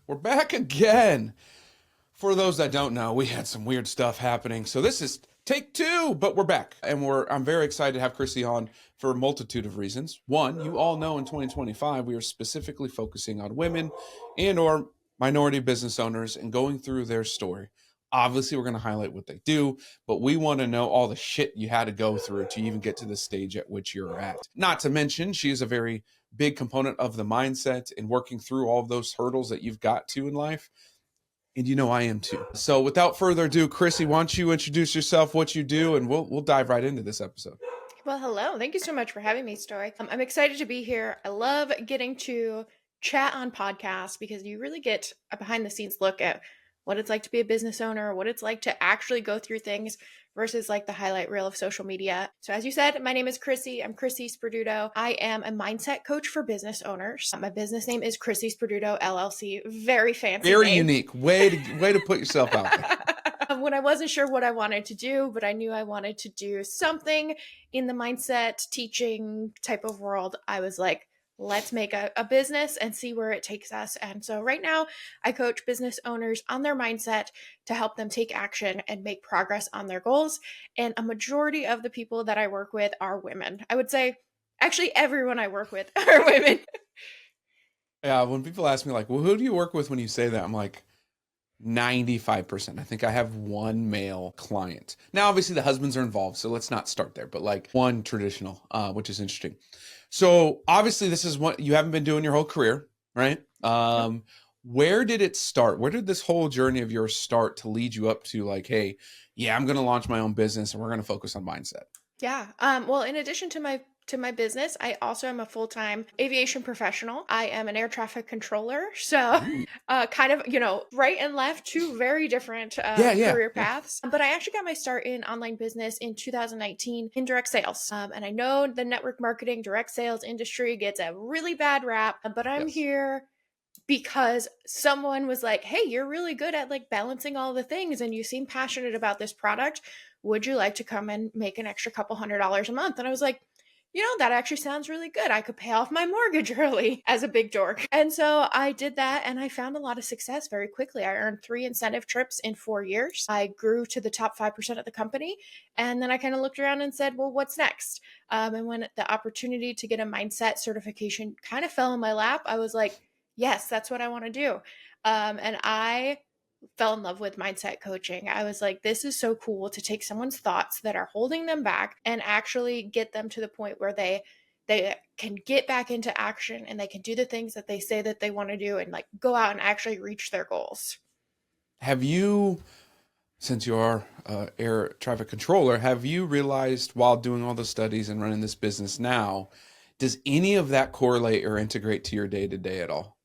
We're back again. For those that don't know, we had some weird stuff happening. So this is take two, but we're back. And I'm very excited to have Chrissi on for a multitude of reasons. One, you all know in 2025, we are specifically focusing on women and or minority business owners and going through their story. Obviously, we're going to highlight what they do, but we want to know all the shit you had to go through to even get to the stage at which you're at. Not to mention, she is a very big component of the mindset and working through all of those hurdles that you've got to in life. And you know I am too. So without further ado, Chrissi, why don't you introduce yourself, what you do, and we'll dive right into this episode. Well, hello. Thank you so much for having me, Stoy. I'm excited to be here. I love getting to chat on podcasts because you really get a behind the scenes look at what it's like to be a business owner, what it's like to actually go through things versus like the highlight reel of social media. So as you said, my name is Chrissi. I'm Chrissi Sperduto. I am a mindset coach for business owners. My business name is Chrissi Sperduto LLC. Very fancy Very name. unique. Way to put yourself out there. When I wasn't sure what I wanted to do, but I knew I wanted to do something in the mindset teaching type of world, I was like, let's make a business and see where it takes us. And so right now, I coach business owners on their mindset to help them take action and make progress on their goals. And a majority of the people that I work with are women. I would say, actually, everyone I work with are women. Yeah, when people ask me like, well, who do you work with when you say that? I'm like, 95%. I think I have one male client. Now, obviously, the husbands are involved, so let's not start there, but like one traditional, which is interesting. So obviously, this is what you haven't been doing your whole career, right? Where did it start? Where did this whole journey of yours start to lead you up to like, hey, yeah, I'm going to launch my own business and we're going to focus on mindset? Yeah. Well, in addition to my business, I also am a full-time aviation professional. I am an air traffic controller. So kind of, right and left, two very different Yeah. career paths. But I actually got my start in online business in 2019 in direct sales. And I know the network marketing, direct sales industry gets a really bad rap, but I'm Yes. here because someone was like, hey, you're really good at like balancing all the things and you seem passionate about this product. Would you like to come and make an extra couple $100s a month? And I was like, that actually sounds really good. I could pay off my mortgage early as a big dork. And so I did that and I found a lot of success very quickly. I earned 3 incentive trips in 4 years. I grew to the top 5% of the company. And then I kind of looked around and said, well, what's next? And when the opportunity to get a mindset certification kind of fell in my lap, I was like, yes, that's what I want to do. And I fell in love with mindset coaching. I was like, this is so cool to take someone's thoughts that are holding them back and actually get them to the point where they can get back into action and they can do the things that they say that they want to do and like go out and actually reach their goals. Have you, since you are air traffic controller, have you realized while doing all the studies and running this business now, does any of that correlate or integrate to your day to day at all?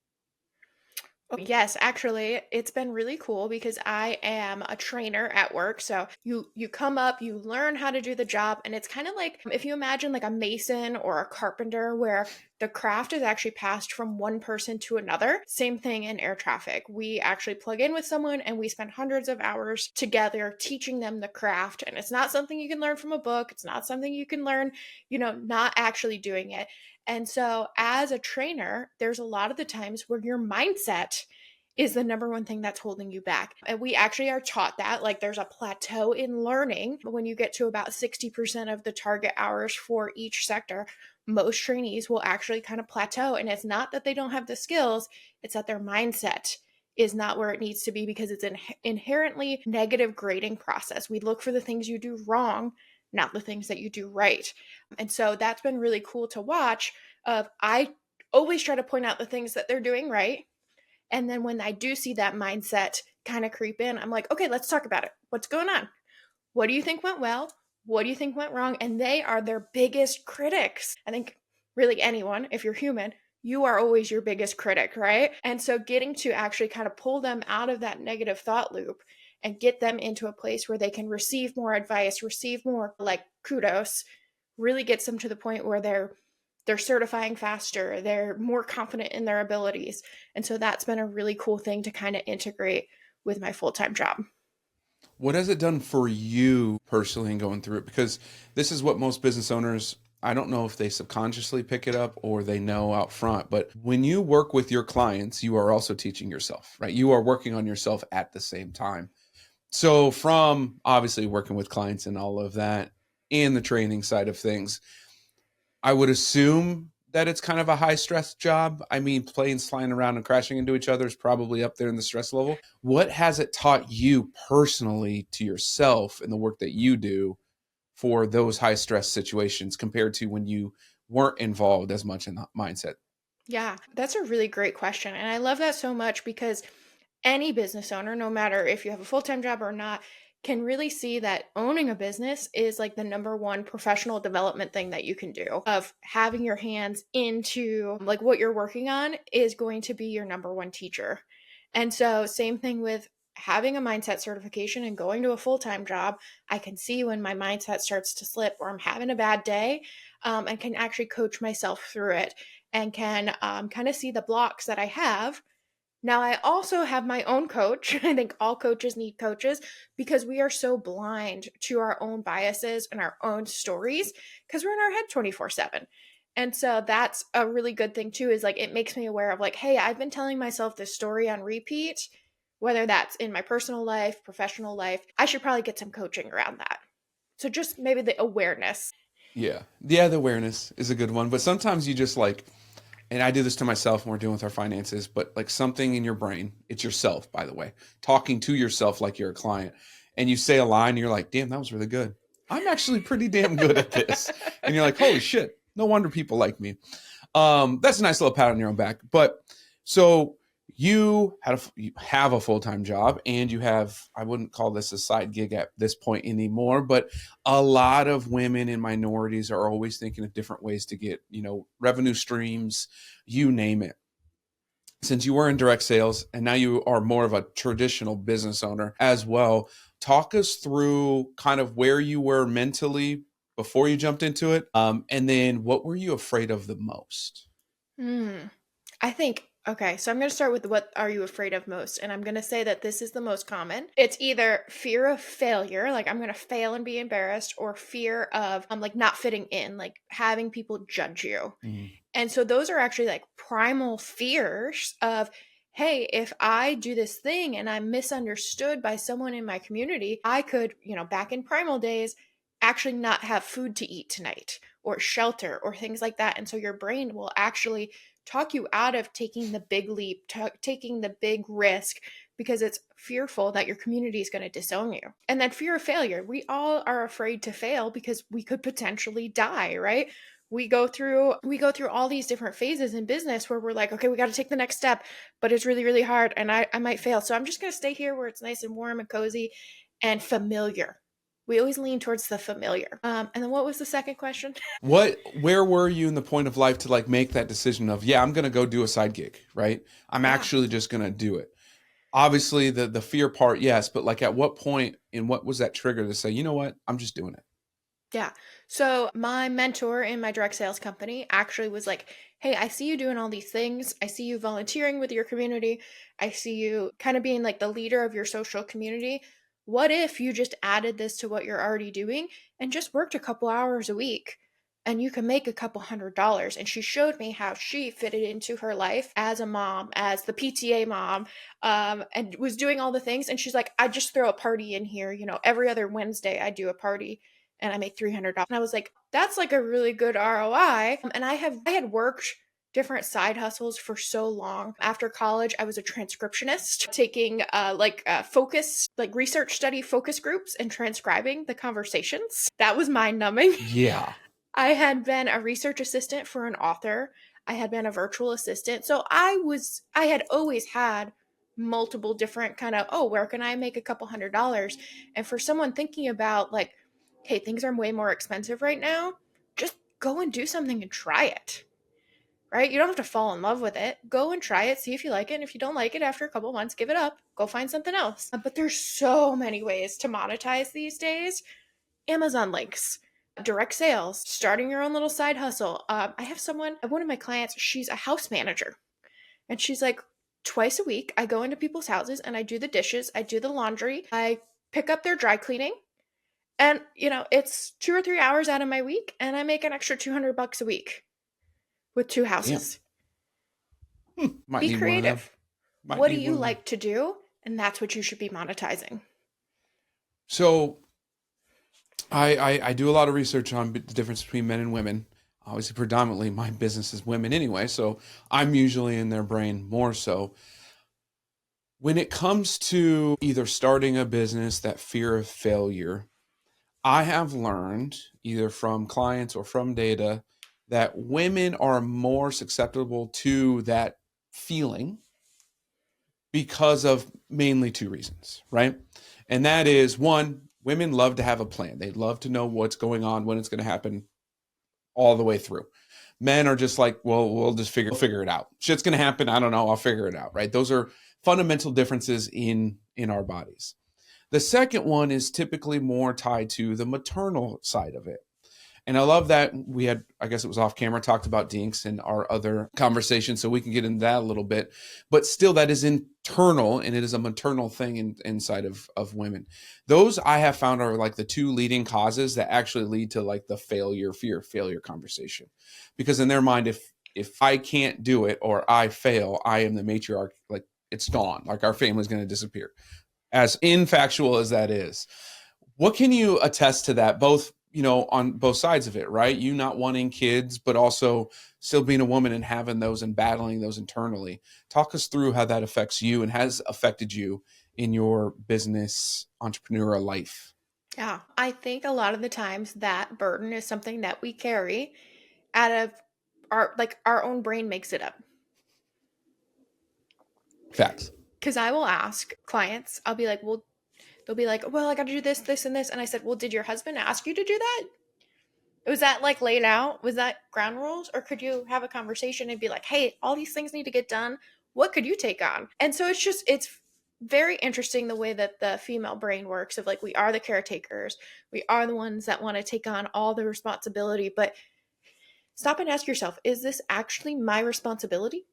Yes, actually, it's been really cool because I am a trainer at work. So you come up, you learn how to do the job, and it's kind of like if you imagine like a mason or a carpenter where the craft is actually passed from one person to another. Same thing in air traffic. We actually plug in with someone and we spend hundreds of hours together teaching them the craft. And it's not something you can learn from a book. It's not something you can learn, not actually doing it. And so, as a trainer, there's a lot of the times where your mindset is the number one thing that's holding you back. And we actually are taught that, like, there's a plateau in learning. When you get to about 60% of the target hours for each sector, most trainees will actually kind of plateau. And it's not that they don't have the skills, it's that their mindset is not where it needs to be because it's an inherently negative grading process. We look for the things you do wrong, not the things that you do right. And so that's been really cool to watch. I always try to point out the things that they're doing right. And then when I do see that mindset kind of creep in, I'm like, okay, let's talk about it. What's going on? What do you think went well? What do you think went wrong? And they are their biggest critics. I think really anyone, if you're human, you are always your biggest critic, right? And so getting to actually kind of pull them out of that negative thought loop and get them into a place where they can receive more advice, receive more like kudos, really gets them to the point where they're certifying faster, they're more confident in their abilities. And so that's been a really cool thing to kind of integrate with my full-time job. What has it done for you personally in going through it? Because this is what most business owners I don't know if they subconsciously pick it up or they know out front, but when you work with your clients, you are also teaching yourself, right? You are working on yourself at the same time. So, from obviously working with clients and all of that, and the training side of things, I would assume that it's kind of a high stress job. I mean, planes flying around and crashing into each other is probably up there in the stress level. What has it taught you personally to yourself in the work that you do for those high stress situations compared to when you weren't involved as much in the mindset? Yeah, that's a really great question. And I love that so much because any business owner, no matter if you have a full time job or not, can really see that owning a business is like the number one professional development thing that you can do. Of having your hands into like what you're working on is going to be your number one teacher. And so, same thing with having a mindset certification and going to a full time job. I can see when my mindset starts to slip or I'm having a bad day, and can actually coach myself through it and can kind of see the blocks that I have. Now, I also have my own coach. I think all coaches need coaches because we are so blind to our own biases and our own stories because we're in our head 24/7. And so that's a really good thing too, is like it makes me aware of like, hey, I've been telling myself this story on repeat, whether that's in my personal life, professional life. I should probably get some coaching around that. So just maybe the awareness. Yeah. Yeah, the awareness is a good one. But sometimes you just like, and I do this to myself when we're dealing with our finances, but like something in your brain, it's yourself, by the way, talking to yourself like you're a client, and you say a line, and you're like, damn, that was really good. I'm actually pretty damn good at this. And you're like, holy shit, no wonder people like me. That's a nice little pat on your own back. But so you have a full-time job and you have, I wouldn't call this a side gig at this point anymore, but a lot of women and minorities are always thinking of different ways to get, revenue streams, you name it. Since you were in direct sales and now you are more of a traditional business owner as well, talk us through kind of where you were mentally before you jumped into it. And then what were you afraid of the most? Hmm. I think, okay, so I'm going to start with what are you afraid of most? And I'm going to say that this is the most common. It's either fear of failure, like I'm going to fail and be embarrassed, or fear of like not fitting in, like having people judge you. Mm. And so those are actually like primal fears of, hey, if I do this thing and I'm misunderstood by someone in my community, I could, back in primal days, actually not have food to eat tonight or shelter or things like that. And so your brain will actually talk you out of taking the big leap, taking the big risk because it's fearful that your community is going to disown you. And then fear of failure. We all are afraid to fail because we could potentially die, right? We go through all these different phases in business where we're like, okay, we got to take the next step, but it's really, really hard and I might fail. So I'm just going to stay here where it's nice and warm and cozy and familiar. We always lean towards the familiar. And then what was the second question? Where were you in the point of life to like make that decision of, yeah, I'm going to go do a side gig, right? I'm Yeah. actually just going to do it. Obviously the fear part, yes, but like at what point and what was that trigger to say, you know what, I'm just doing it? Yeah. So my mentor in my direct sales company actually was like, hey, I see you doing all these things. I see you volunteering with your community. I see you kind of being like the leader of your social community. What if you just added this to what you're already doing and just worked a couple hours a week and you can make a couple $100? And she showed me how she fitted into her life as a mom, as the PTA mom, and was doing all the things. And she's like, I just throw a party in here. Every other Wednesday I do a party and I make $300. And I was like, that's like a really good ROI. And I had worked different side hustles for so long. After college, I was a transcriptionist, taking focus, like research study focus groups and transcribing the conversations. That was mind numbing. Yeah. I had been a research assistant for an author. I had been a virtual assistant. So I had always had multiple different kind of, oh, where can I make a couple $100? And for someone thinking about like, hey, things are way more expensive right now, just go and do something and try it. Right? You don't have to fall in love with it. Go and try it, see if you like it. And if you don't like it after a couple months, give it up. Go find something else. But there's so many ways to monetize these days. Amazon links, direct sales, starting your own little side hustle. I have one of my clients, she's a house manager. And she's like, twice a week, I go into people's houses and I do the dishes, I do the laundry, I pick up their dry cleaning, And, it's 2 or 3 hours out of my week, and I make an extra $200 a week with two Damn. houses. Might Be need one of them. creative. Might What do need you one of them. like to do? And that's what you should be monetizing. So I do a lot of research on the difference between men and women. Obviously, predominantly my business is women anyway, so I'm usually in their brain more so. When it comes to either starting a business, that fear of failure, I have learned either from clients or from data that women are more susceptible to that feeling because of mainly two reasons, right? And that is one, women love to have a plan. They love to know what's going on, when it's going to happen, all the way through. Men are just like, well, we'll just figure it out. Shit's going to happen. I don't know. I'll figure it out, right? Those are fundamental differences in our bodies. The second one is typically more tied to the maternal side of it. And I love that we had, I guess it was off camera, talked about dinks in our other conversation, so we can get into that a little bit. But still, that is internal, and it is a maternal thing inside of women. Those I have found are like the two leading causes that actually lead to like the fear of failure conversation. Because in their mind, if I can't do it or I fail, I am the matriarch, like it's gone. Like our family's going to disappear. As infactual as that is. What can you attest to that, both, on both sides of it, right? You not wanting kids, but also still being a woman and having those and battling those internally. Talk us through how that affects you and has affected you in your business entrepreneurial life. Yeah. I think a lot of the times that burden is something that we carry out of our own brain makes it up. Facts. Because I will ask clients, I'll be like, well, they'll be like, well, I got to do this, this, and this. And I said, well, did your husband ask you to do that? Was that like laid out? Was that ground rules? Or could you have a conversation and be like, hey, all these things need to get done. What could you take on? And so it's very interesting the way that the female brain works of like, we are the caretakers. We are the ones that want to take on all the responsibility. But stop and ask yourself, is this actually my responsibility?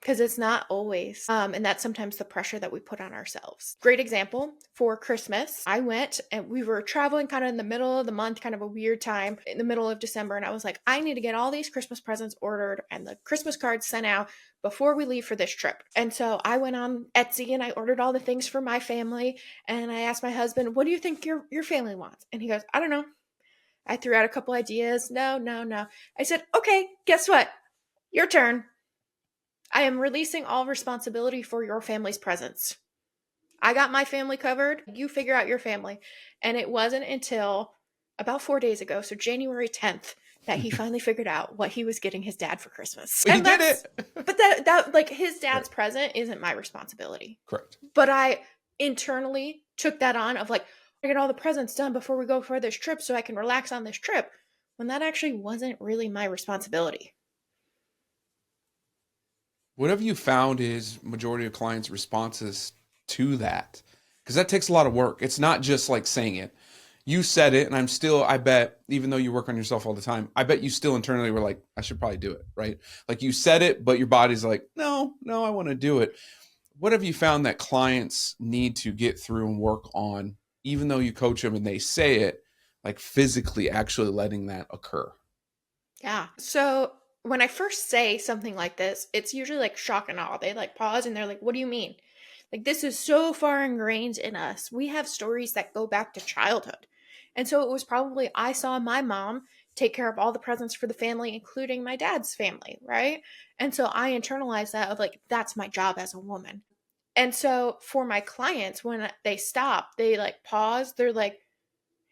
Because it's not always. And that's sometimes the pressure that we put on ourselves. Great example for Christmas. I went and we were traveling kind of in the middle of the month, kind of a weird time in the middle of December. And I was like, I need to get all these Christmas presents ordered and the Christmas cards sent out before we leave for this trip. And so I went on Etsy and I ordered all the things for my family. And I asked my husband, what do you think your family wants? And he goes, I don't know. I threw out a couple ideas. No, no, no. I said, okay, guess what? Your turn. I am releasing all responsibility for your family's presence. I got my family covered. You figure out your family. And it wasn't until about 4 days ago, so January 10th, that he finally figured out what he was getting his dad for Christmas. He did it. But that like his dad's Right. present isn't my responsibility. Correct. But I internally took that on of like, I get all the presents done before we go for this trip so I can relax on this trip, when that actually wasn't really my responsibility. What have you found is majority of clients' responses to that? Because that takes a lot of work. It's not just like saying it. You said it, and I bet, even though you work on yourself all the time, I bet you still internally were like, I should probably do it, right? Like you said it, but your body's like, no, no, I want to do it. What have you found that clients need to get through and work on, even though you coach them and they say it, like physically actually letting that occur? Yeah. So when I first say something like this, it's usually like shock and awe. They like pause and they're like, what do you mean? Like, this is so far ingrained in us. We have stories that go back to childhood. And so it was probably, I saw my mom take care of all the presents for the family, including my dad's family, right? And so I internalized that of like, that's my job as a woman. And so for my clients, when they stop, they like pause, they're like,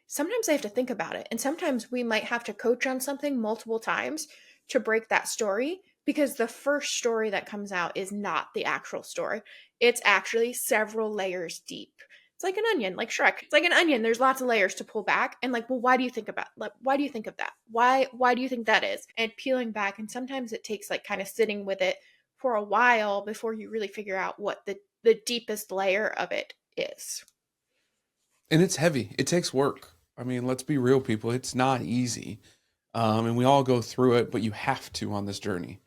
sometimes I have to think about it. And sometimes we might have to coach on something multiple times to break that story, because the first story that comes out is not the actual story. It's actually several layers deep. It's like an onion, like Shrek. It's like an onion. There's lots of layers to pull back. And like, well, why do you think about like why do you think of that? Why do you think that is? And peeling back. And sometimes it takes like kind of sitting with it for a while before you really figure out what the deepest layer of it is. And it's heavy. It takes work. I mean, let's be real, people. It's not easy. And we all go through it, but you have to on this journey.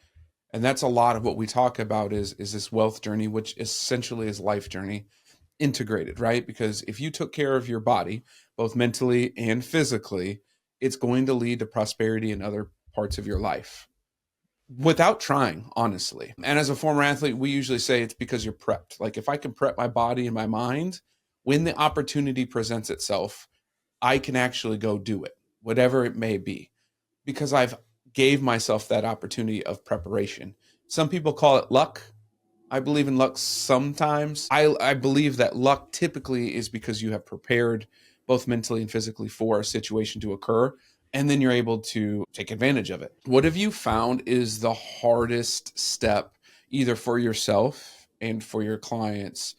And that's a lot of what we talk about is this wealth journey, which essentially is life journey integrated, right? Because if you took care of your body, both mentally and physically, it's going to lead to prosperity in other parts of your life without trying, honestly. And as a former athlete, we usually say it's because you're prepped. Like, if I can prep my body and my mind, when the opportunity presents itself, I can actually go do it, whatever it may be, because I've gave myself that opportunity of preparation. Some people call it luck. I believe in luck sometimes. I believe that luck typically is because you have prepared both mentally and physically for a situation to occur, and then you're able to take advantage of it. What have you found is the hardest step, either for yourself and for your clients,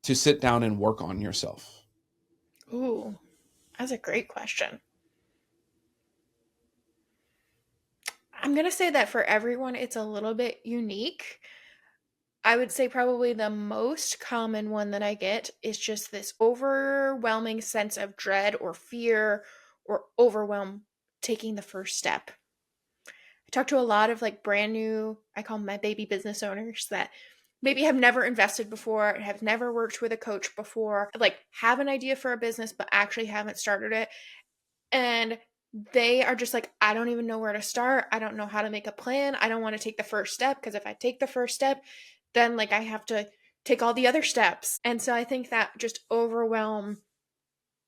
to sit down and work on yourself? Ooh, that's a great question. I'm going to say that for everyone, it's a little bit unique. I would say probably the most common one that I get is just this overwhelming sense of dread or fear or overwhelm taking the first step. I talk to a lot of like brand new, I call them my baby business owners that maybe have never invested before, have never worked with a coach before, like have an idea for a business, but actually haven't started it. And they are just like, I don't even know where to start. I don't know how to make a plan. I don't want to take the first step because if I take the first step, then like I have to take all the other steps. And so I think that just overwhelm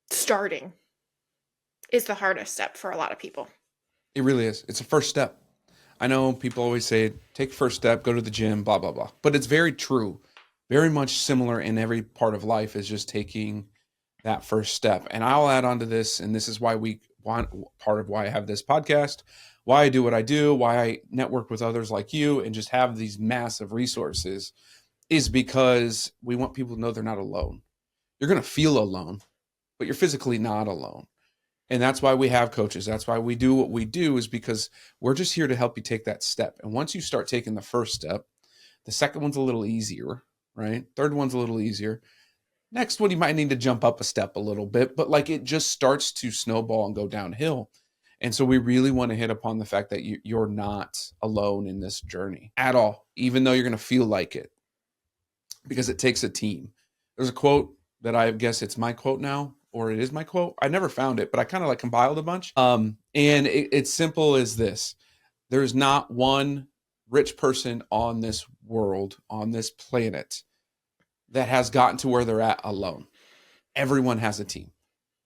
starting is the hardest step for a lot of people. It really is. It's a first step. I know people always say, take first step, go to the gym, blah, blah, blah. But it's very true. Very much similar in every part of life is just taking that first step. And I'll add on to this, and this is why we want part of why I have this podcast, why I do what I do, why I network with others like you and just have these massive resources, is because we want people to know they're not alone. You're going to feel alone, but you're physically not alone. And that's why we have coaches. That's why we do what we do, is because we're just here to help you take that step. And once you start taking the first step, the second one's a little easier, right? Third one's a little easier. Next one, you might need to jump up a step a little bit, but like it just starts to snowball and go downhill. And so we really want to hit upon the fact that you're not alone in this journey at all, even though you're going to feel like it, because it takes a team. There's a quote that I guess it's my quote now, or it is my quote. I never found it, but I kind of like compiled a bunch. And it's simple as this. There's not one rich person on this world, on this planet, that has gotten to where they're at alone. Everyone has a team.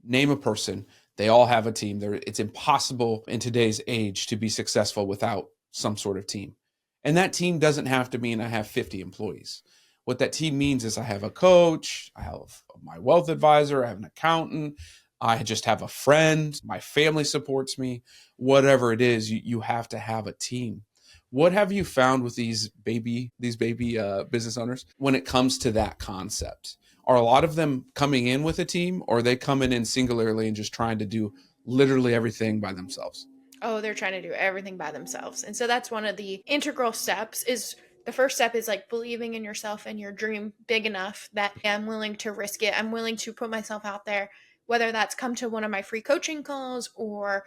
Name a person, they all have a team. It's impossible in today's age to be successful without some sort of team. And that team doesn't have to mean I have 50 employees. What that team means is I have a coach, I have my wealth advisor, I have an accountant, I just have a friend, my family supports me. Whatever it is, you have to have a team. What have you found with these baby business owners when it comes to that concept? Are a lot of them coming in with a team, or are they coming in singularly and just trying to do literally everything by themselves? Oh, they're trying to do everything by themselves. And so that's one of the integral steps is the first step is like believing in yourself and your dream big enough that I'm willing to risk it. I'm willing to put myself out there, whether that's come to one of my free coaching calls or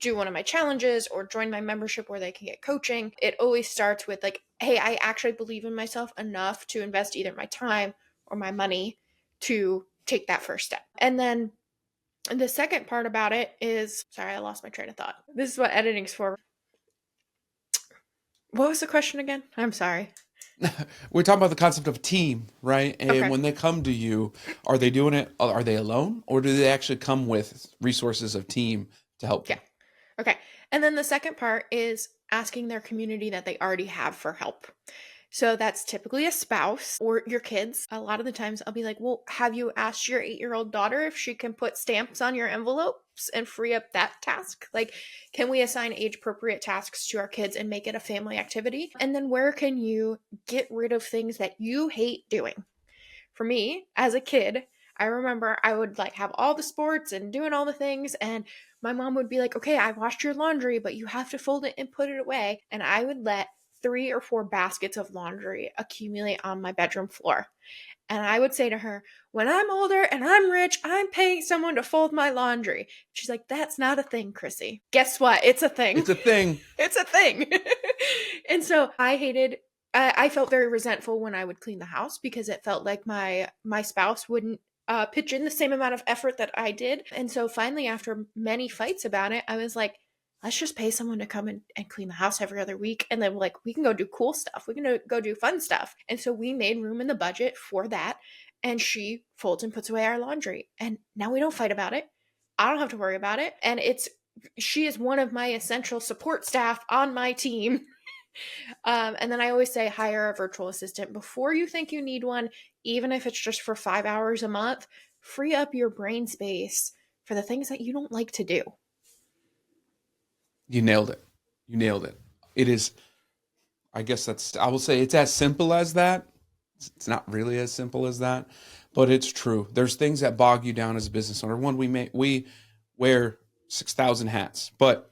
do one of my challenges or join my membership where they can get coaching. It always starts with like, hey, I actually believe in myself enough to invest either my time or my money to take that first step. And then the second part about it is, sorry, I lost my train of thought. This is what editing's for. What was the question again? I'm sorry. We're talking about the concept of team, right? And Okay. when they come to you, are they doing it? Are they alone, or do they actually come with resources of team to help Yeah. them? Okay. And then the second part is asking their community that they already have for help. So that's typically a spouse or your kids. A lot of the times I'll be like, well, have you asked your 8-year-old daughter if she can put stamps on your envelopes and free up that task? Like, can we assign age appropriate tasks to our kids and make it a family activity? And then where can you get rid of things that you hate doing? For me, as a kid, I remember I would like have all the sports and doing all the things, and my mom would be like, okay, I washed your laundry, but you have to fold it and put it away. And I would let 3 or 4 baskets of laundry accumulate on my bedroom floor. And I would say to her, when I'm older and I'm rich, I'm paying someone to fold my laundry. She's like, that's not a thing, Chrissy. Guess what? It's a thing. It's a thing. It's a thing. And so I felt very resentful when I would clean the house because it felt like my spouse wouldn't pitch in the same amount of effort that I did. And so finally, after many fights about it, I was like, let's just pay someone to come and clean the house every other week. And then like, we can go do cool stuff. We can go do fun stuff. And so we made room in the budget for that. And she folds and puts away our laundry. And now we don't fight about it. I don't have to worry about it. And she is one of my essential support staff on my team. And then I always say hire a virtual assistant before you think you need one, even if it's just for 5 hours a month. Free up your brain space for the things that you don't like to do. You nailed it. You nailed it. It is, I guess I will say it's as simple as that. It's not really as simple as that, but it's true. There's things that bog you down as a business owner. One, we wear 6,000 hats, but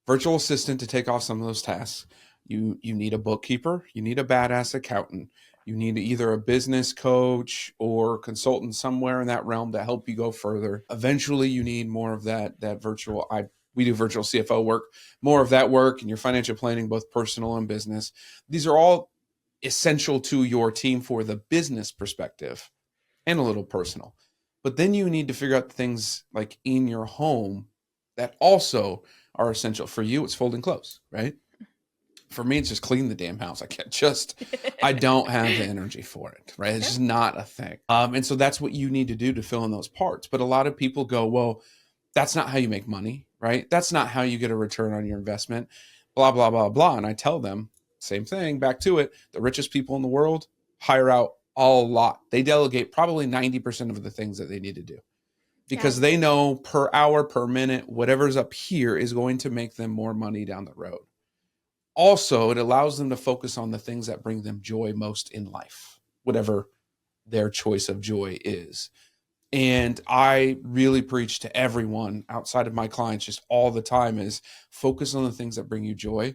virtual assistant to take off some of those tasks. You need a bookkeeper, you need a badass accountant, you need either a business coach or consultant somewhere in that realm to help you go further. Eventually you need more of that virtual, we do virtual CFO work, more of that work in your financial planning, both personal and business. These are all essential to your team for the business perspective and a little personal. But then you need to figure out things like in your home that also are essential. For you, it's folding clothes, right? For me, it's just clean the damn house. I don't have the energy for it, right? It's just not a thing. And so that's what you need to do to fill in those parts. But a lot of people go, well, that's not how you make money, right? That's not how you get a return on your investment, blah, blah, blah, blah. And I tell them, same thing, back to it. The richest people in the world hire out a lot. They delegate probably 90% of the things that they need to do because they know per hour, per minute, whatever's up here is going to make them more money down the road. Also, it allows them to focus on the things that bring them joy most in life, whatever their choice of joy is. And I really preach to everyone outside of my clients just all the time is focus on the things that bring you joy,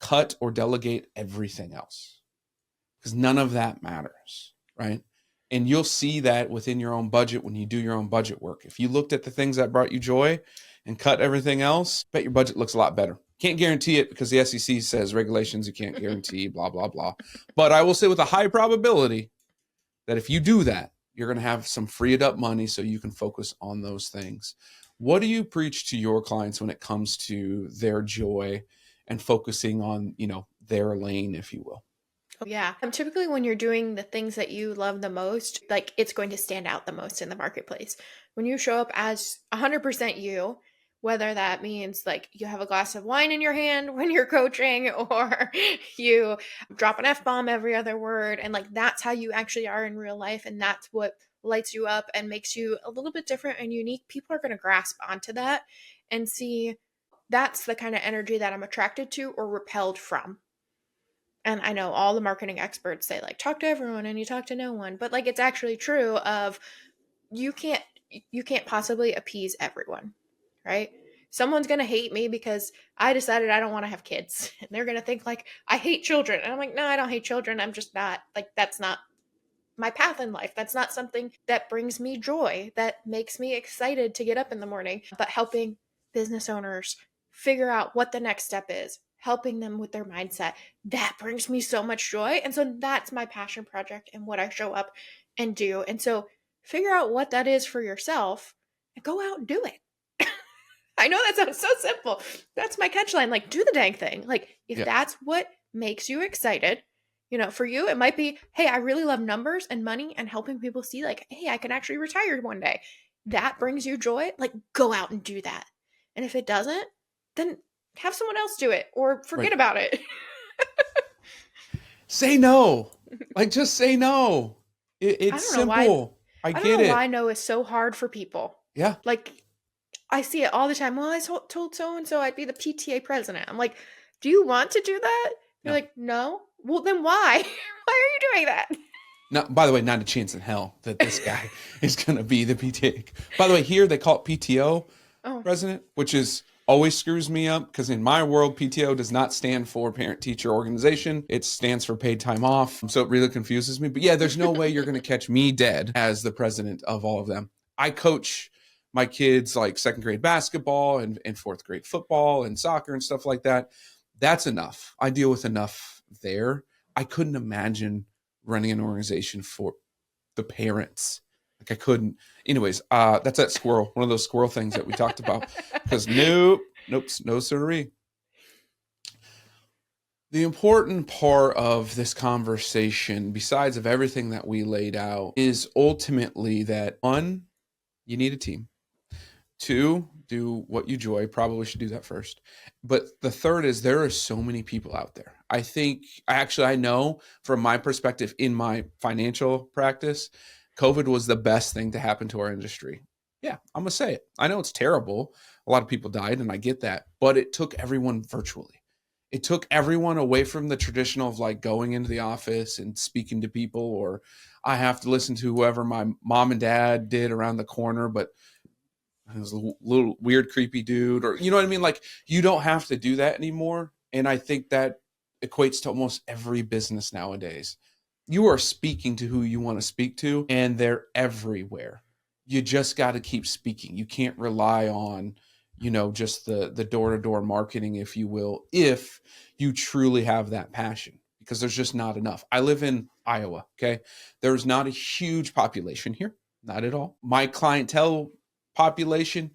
cut or delegate everything else because none of that matters, right? And you'll see that within your own budget when you do your own budget work. If you looked at the things that brought you joy and cut everything else, bet your budget looks a lot better. Can't guarantee it because the SEC says regulations you can't guarantee, blah, blah, blah. But I will say with a high probability that if you do that, you're going to have some freed up money so you can focus on those things. What do you preach to your clients when it comes to their joy and focusing on, their lane, if you will? Yeah. Typically when you're doing the things that you love the most, like it's going to stand out the most in the marketplace. When you show up as 100% you, whether that means like you have a glass of wine in your hand when you're coaching or you drop an F-bomb every other word. And like, that's how you actually are in real life. And that's what lights you up and makes you a little bit different and unique. People are going to grasp onto that and see that's the kind of energy that I'm attracted to or repelled from. And I know all the marketing experts say like talk to everyone and you talk to no one, but like it's actually true of you can't possibly appease everyone, right? Someone's going to hate me because I decided I don't want to have kids. And they're going to think like I hate children. And I'm like, no, I don't hate children. I'm just not like that's not my path in life. That's not something that brings me joy, that makes me excited to get up in the morning. But helping business owners figure out what the next step is, helping them with their mindset, that brings me so much joy. And so that's my passion project and what I show up and do. And so figure out what that is for yourself and go out and do it. I know that sounds so simple. That's my catchline. Like, do the dang thing. Like, if that's what makes you excited, for you, it might be, hey, I really love numbers and money and helping people see, like, hey, I can actually retire one day. That brings you joy. Like, go out and do that. And if it doesn't, then have someone else do it or forget about it. Say no. Like, just say no. It's simple. I get it. I don't know why no is so hard for people. Yeah. Like, I see it all the time. Well, I told so-and-so I'd be the PTA president. I'm like, do you want to do that? They're like, no. Well, then why? Why are you doing that? No, by the way, not a chance in hell that this guy is going to be the PTA. By the way, here they call it PTO president, which is always screws me up because in my world, PTO does not stand for parent teacher organization. It stands for paid time off. So it really confuses me. But yeah, there's no way you're going to catch me dead as the president of all of them. I coach my kids like second grade basketball and fourth grade football and soccer and stuff like that. That's enough. I deal with enough there. I couldn't imagine running an organization for the parents Like I couldn't. Anyways, that's that squirrel, one of those squirrel things that we talked about. Because nope, no siree. The important part of this conversation, besides of everything that we laid out, is ultimately that one, you need a team. Two, do what you enjoy. Probably should do that first. But the third is there are so many people out there. I think, actually, I know from my perspective in my financial practice, COVID was the best thing to happen to our industry. Yeah, I'm going to say it. I know it's terrible. A lot of people died, and I get that. But it took everyone virtually. It took everyone away from the traditional of like going into the office and speaking to people, or I have to listen to whoever my mom and dad did around the corner, but it was a little weird, creepy dude, or you know what I mean? Like you don't have to do that anymore. And I think that equates to almost every business nowadays. You are speaking to who you want to speak to, and they're everywhere. You just got to keep speaking. You can't rely on, just the door-to-door marketing, if you will, if you truly have that passion, because there's just not enough. I live in Iowa, okay? There's not a huge population here, not at all. My clientele population,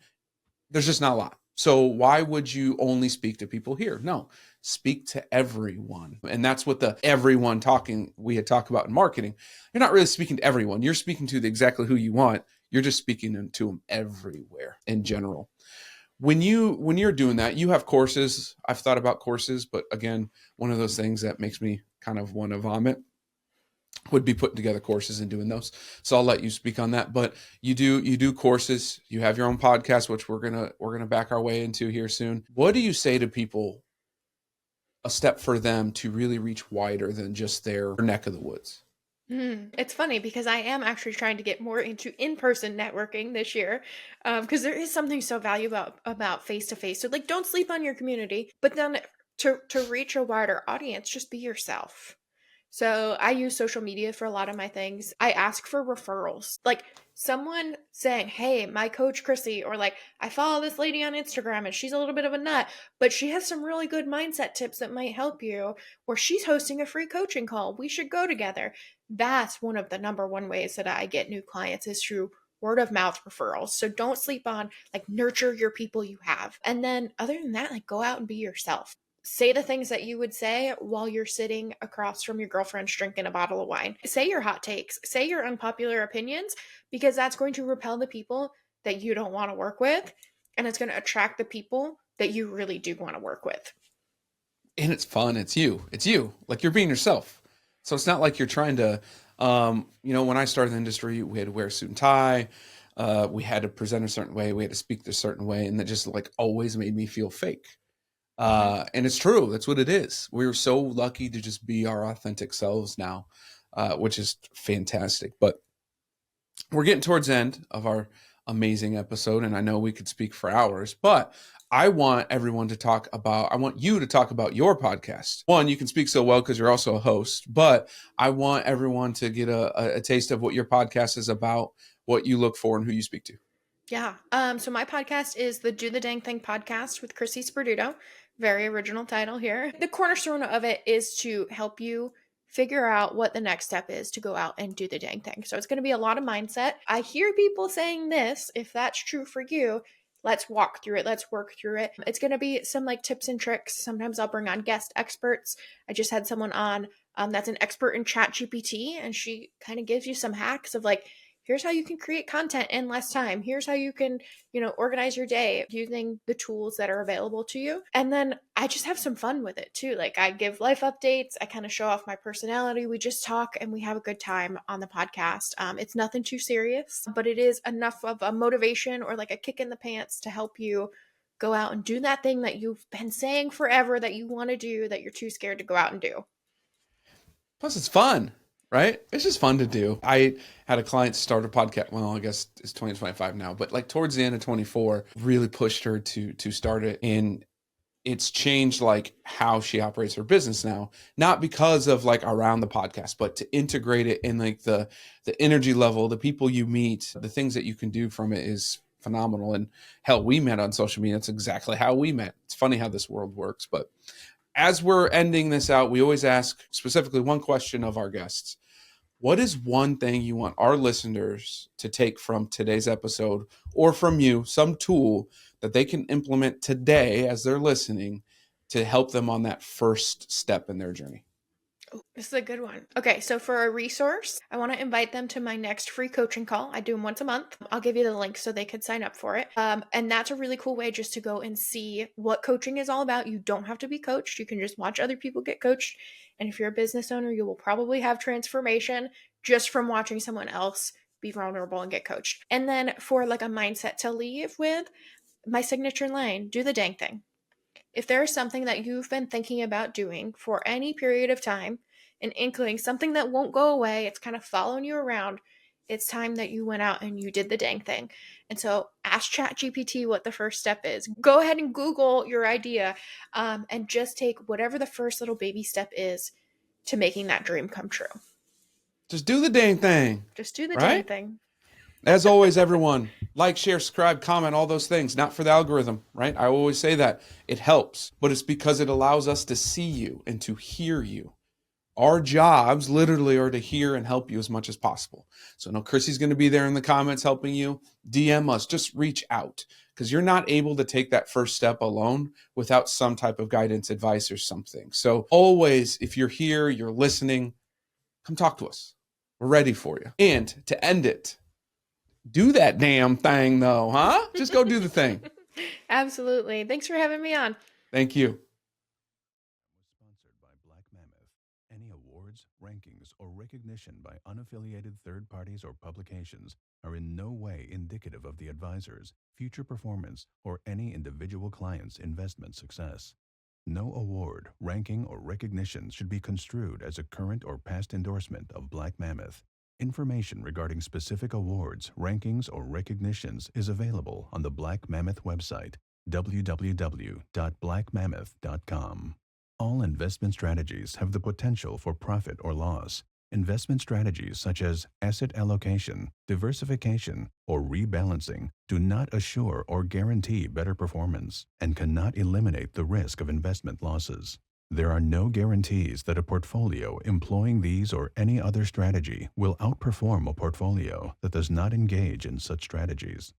there's just not a lot. So why would you only speak to people here? No, speak to everyone. And that's what the everyone talking we had talked about in marketing. You're not really speaking to everyone. You're speaking to exactly who you want. You're just speaking to them everywhere in general. When you're doing that, you have courses. I've thought about courses, but again, one of those things that makes me kind of want to vomit would be putting together courses and doing those. So I'll let you speak on that. But you do courses. You have your own podcast, which we're gonna back our way into here soon. What do you say to people, a step for them to really reach wider than just their neck of the woods? It's funny because I am actually trying to get more into in-person networking this year, because there is something so valuable about face-to-face. So like, don't sleep on your community, but then to reach a wider audience, just be yourself. So I use social media for a lot of my things. I ask for referrals. Like someone saying, "Hey, my coach Chrissy," or like, "I follow this lady on Instagram and she's a little bit of a nut, but she has some really good mindset tips that might help you," or "She's hosting a free coaching call. We should go together." That's one of the number one ways that I get new clients is through word of mouth referrals. So don't sleep on, like, nurture your people you have. And then other than that, like, go out and be yourself. Say the things that you would say while you're sitting across from your girlfriends drinking a bottle of wine. Say your hot takes, say your unpopular opinions, because that's going to repel the people that you don't want to work with. And it's going to attract the people that you really do want to work with. And it's fun. It's you. Like you're being yourself. So it's not like you're trying to, when I started in the industry, we had to wear a suit and tie. We had to present a certain way. We had to speak a certain way. And that just like always made me feel fake. And it's true. That's what it is. We're so lucky to just be our authentic selves now, which is fantastic. But we're getting towards the end of our amazing episode, and I know we could speak for hours, but I want you to talk about your podcast. One, you can speak so well because you're also a host, but I want everyone to get a taste of what your podcast is about, what you look for, and who you speak to. Yeah. So my podcast is the Do the Dang Thing podcast with Chrissi Sperduto. Very original title here. The cornerstone of it is to help you figure out what the next step is to go out and do the dang thing. So it's going to be a lot of mindset. I hear people saying this. If that's true for you, let's walk through it. Let's work through it. It's going to be some like tips and tricks. Sometimes I'll bring on guest experts. I just had someone on that's an expert in ChatGPT, and she kind of gives you some hacks of like, here's how you can create content in less time. Here's how you can, organize your day using the tools that are available to you. And then I just have some fun with it too. Like I give life updates. I kind of show off my personality. We just talk and we have a good time on the podcast. It's nothing too serious, but it is enough of a motivation or like a kick in the pants to help you go out and do that thing that you've been saying forever that you want to do, that you're too scared to go out and do. Plus, it's fun, right? It's just fun to do. I had a client start a podcast. Well, I guess it's 2025 now, but like towards the end of 24, really pushed her to start it. And it's changed like how she operates her business now, not because of like around the podcast, but to integrate it in like the energy level, the people you meet, the things that you can do from it is phenomenal. And hell, we met on social media. That's exactly how we met. It's funny how this world works, but as we're ending this out, we always ask specifically one question of our guests. What is one thing you want our listeners to take from today's episode or from you, some tool that they can implement today as they're listening to help them on that first step in their journey? Oh, this is a good one. Okay, so for a resource, I want to invite them to my next free coaching call. I do them once a month. I'll give you the link so they could sign up for it. And that's a really cool way just to go and see what coaching is all about. You don't have to be coached. You can just watch other people get coached. And if you're a business owner, you will probably have transformation just from watching someone else be vulnerable and get coached. And then for like a mindset to leave with, my signature line, do the dang thing. If there is something that you've been thinking about doing for any period of time, an inkling, something that won't go away, it's kind of following you around, it's time that you went out and you did the dang thing. And so ask ChatGPT what the first step is. Go ahead and Google your idea and just take whatever the first little baby step is to making that dream come true. Just do the dang thing. Just do the right? dang thing. As always, everyone, like, share, subscribe, comment, all those things. Not for the algorithm, right? I always say that. It helps, but it's because it allows us to see you and to hear you. Our jobs literally are to hear and help you as much as possible. So I know Chrissy's going to be there in the comments helping you. DM us, just reach out, because you're not able to take that first step alone without some type of guidance, advice, or something. So always, if you're here, you're listening, come talk to us. We're ready for you. And to end it, do that damn thing though, huh? Just go do the thing. Absolutely. Thanks for having me on. Thank you. Sponsored by Black Mammoth. Any awards, rankings, or recognition by unaffiliated third parties or publications are in no way indicative of the advisor's future performance or any individual client's investment success. No award, ranking, or recognition should be construed as a current or past endorsement of Black Mammoth. Information regarding specific awards, rankings, or recognitions is available on the Black Mammoth website, www.blackmammoth.com. All investment strategies have the potential for profit or loss. Investment strategies such as asset allocation, diversification, or rebalancing do not assure or guarantee better performance and cannot eliminate the risk of investment losses. There are no guarantees that a portfolio employing these or any other strategy will outperform a portfolio that does not engage in such strategies.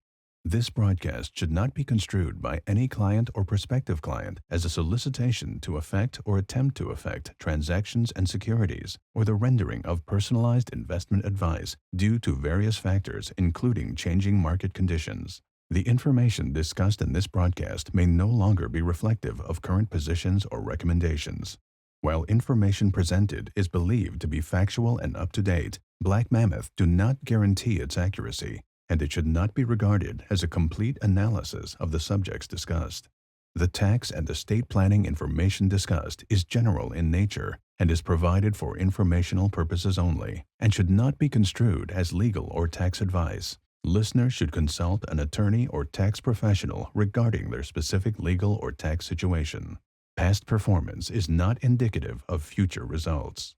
This broadcast should not be construed by any client or prospective client as a solicitation to effect or attempt to effect transactions and securities or the rendering of personalized investment advice due to various factors, including changing market conditions. The information discussed in this broadcast may no longer be reflective of current positions or recommendations. While information presented is believed to be factual and up-to-date, Black Mammoth do not guarantee its accuracy, and it should not be regarded as a complete analysis of the subjects discussed. The tax and estate planning information discussed is general in nature and is provided for informational purposes only and should not be construed as legal or tax advice. Listeners should consult an attorney or tax professional regarding their specific legal or tax situation. Past performance is not indicative of future results.